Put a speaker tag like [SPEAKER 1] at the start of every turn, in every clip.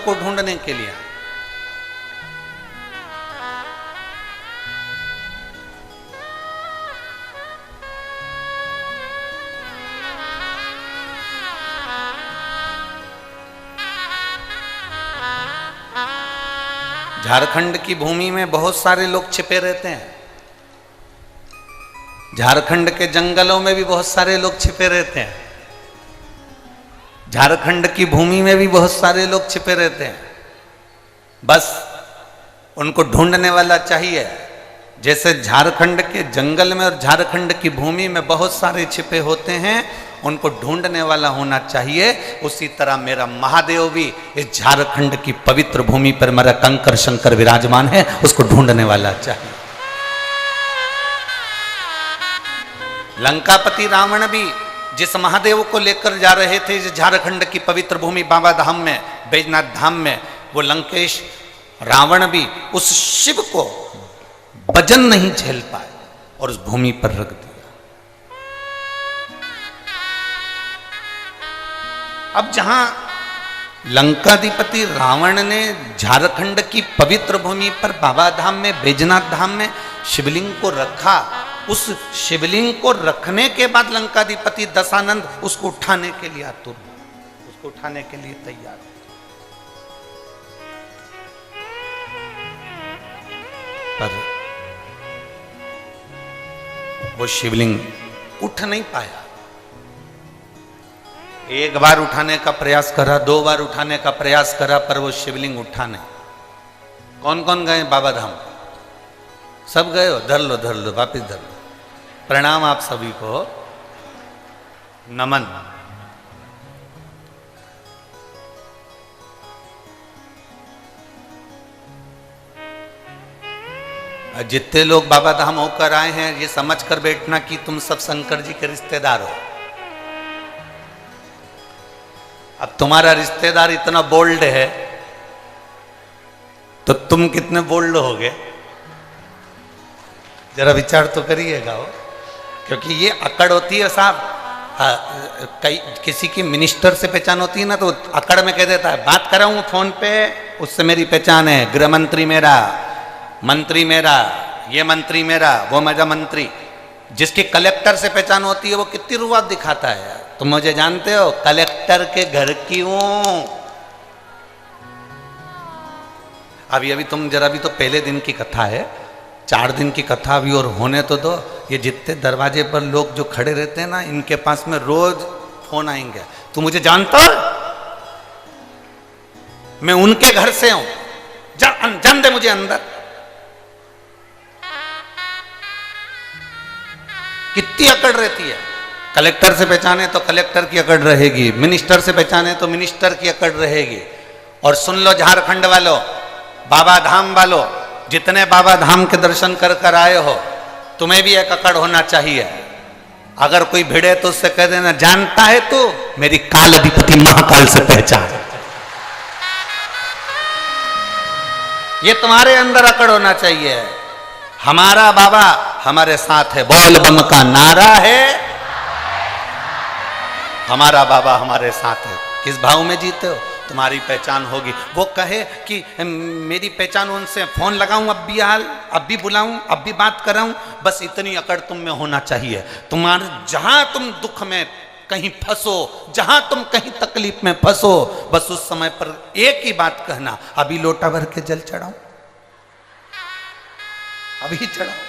[SPEAKER 1] को ढूंढने के लिए। झारखंड की भूमि में बहुत सारे लोग छिपे रहते हैं, झारखंड के जंगलों में भी बहुत सारे लोग छिपे रहते हैं, झारखंड की भूमि में भी बहुत सारे लोग छिपे रहते हैं, बस उनको ढूंढने वाला चाहिए। जैसे झारखंड के जंगल में और झारखंड की भूमि में बहुत सारे छिपे होते हैं, उनको ढूंढने वाला होना चाहिए। उसी तरह मेरा महादेव भी इस झारखंड की पवित्र भूमि पर मेरा कंकर शंकर विराजमान है, उसको ढूंढने वाला चाहिए। लंकापति रावण भी जिस महादेव को लेकर जा रहे थे इस झारखंड की पवित्र भूमि बाबा धाम में, बैजनाथ धाम में, वो लंकेश रावण भी उस शिव को वजन नहीं झेल पाए और उस भूमि पर रख दिया। अब जहां लंकाधिपति रावण ने झारखंड की पवित्र भूमि पर बाबा धाम में, बैजनाथ धाम में शिवलिंग को रखा, उस शिवलिंग को रखने के बाद लंकाधिपति दशानंद उसको उठाने के लिए आतुर, उसको उठाने के लिए तैयार। पर वो शिवलिंग उठ नहीं पाया। एक बार उठाने का प्रयास करा, दो बार उठाने का प्रयास करा, पर वो शिवलिंग उठा नहीं। कौन कौन गए बाबा धाम? सब गए हो? धर लो, धर लो, वापिस धर लो। प्रणाम आप सभी को, नमन। जितने लोग बाबा धाम होकर आए हैं ये समझ कर बैठना कि तुम सब शंकर जी के रिश्तेदार हो। अब तुम्हारा रिश्तेदार इतना बोल्ड है तो तुम कितने बोल्ड होगे, जरा विचार तो करिएगा हो। क्योंकि ये अकड़ होती है साहब, कई किसी की मिनिस्टर से पहचान होती है ना, तो अकड़ में कह देता है बात कर रहा हूं फोन पे, उससे मेरी पहचान है, गृह मंत्री मेरा, मंत्री मेरा, ये मंत्री मेरा, वो मेरा मंत्री। जिसकी कलेक्टर से पहचान होती है वो कितनी रुआब दिखाता है। तुम मुझे जानते हो, कलेक्टर के घर की हूं। अभी तुम जरा भी तो पहले दिन की कथा है, 4 दिन की कथा भी और होने तो दो। ये जितने दरवाजे पर लोग जो खड़े रहते हैं ना, इनके पास में रोज फोन आएंगे, तू मुझे जानता है, मैं उनके घर से हूं, जान दे मुझे अंदर। कितनी अकड़ रहती है। कलेक्टर से पहचाने तो कलेक्टर की अकड़ रहेगी, मिनिस्टर से पहचाने तो मिनिस्टर की अकड़ रहेगी। और सुन लो झारखंड वालों, बाबा धाम वालों, जितने बाबा धाम के दर्शन कर कर आए हो, तुम्हें भी एक अकड़ होना चाहिए। अगर कोई भिड़े तो उससे कह देना, जानता है तू, मेरी काल अधिपति महाकाल से पहचान। ये तुम्हारे अंदर अकड़ होना चाहिए। हमारा बाबा हमारे साथ है, बोल बम का नारा है, हमारा बाबा हमारे साथ है। किस भाव में जीते हो, तुम्हारी पहचान होगी। वो कहे कि मेरी पहचान उनसे, फोन लगाऊं अब भी, हाल अब भी बुलाऊं, अब भी बात कराऊं, बस इतनी अकड़ तुम में होना चाहिए। तुम्हारे जहां तुम दुख में कहीं फंसो, जहां तुम कहीं तकलीफ में फंसो, बस उस समय पर एक ही बात कहना, अभी लोटा भर के जल चढ़ाऊं, अभी चढ़ाओ,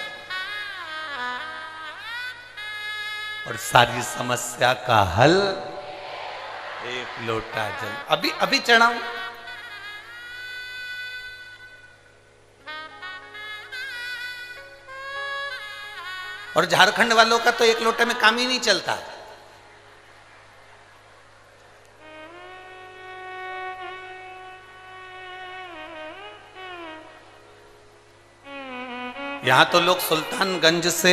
[SPEAKER 1] और सारी समस्या का हल एक लोटा जल, अभी अभी चढ़ाऊं। और झारखंड वालों का तो एक लोटे में काम ही नहीं चलता। यहां तो लोग सुल्तानगंज से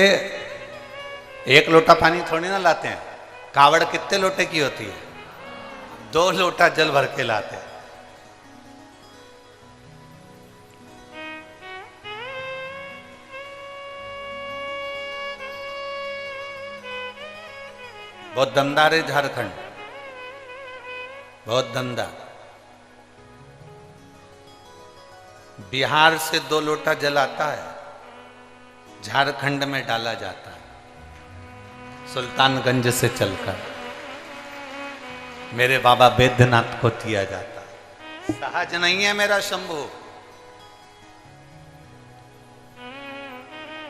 [SPEAKER 1] एक लोटा पानी थोड़ी ना लाते हैं। कावड़ कितने लोटे की होती है? 2 लोटा जल भर के लाते हैं। बहुत दमदार है झारखंड, बहुत दमदार। बिहार से 2 लोटा जल आता है, झारखंड में डाला जाता है, सुल्तानगंज से चलकर मेरे बाबा बैद्यनाथ को दिया जाता है। सहज नहीं है मेरा शंभू।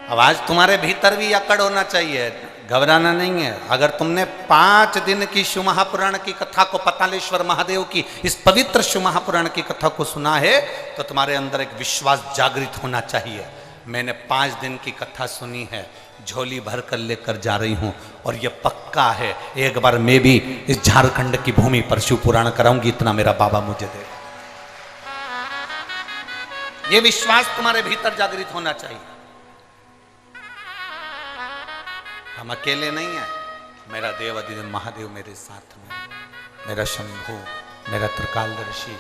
[SPEAKER 1] अब आज तुम्हारे भीतर भी अकड़ होना चाहिए, घबराना नहीं है। अगर तुमने 5 दिन की शिव महापुराण की कथा को, पतालेश्वर महादेव की इस पवित्र शिव महापुराण की कथा को सुना है तो तुम्हारे अंदर एक विश्वास जागृत होना चाहिए। मैंने 5 दिन की कथा सुनी है, झोली भर कर लेकर जा रही हूं और यह पक्का है एक बार मैं भी इस झारखंड की भूमि पर शिव पुराण कराऊंगी, इतना मेरा बाबा मुझे दे। यह विश्वास तुम्हारे भीतर जागृत होना चाहिए। हम अकेले नहीं हैं, मेरा देव अधिदेव महादेव मेरे साथ में, मेरा शंभू, मेरा त्रिकालदर्शी।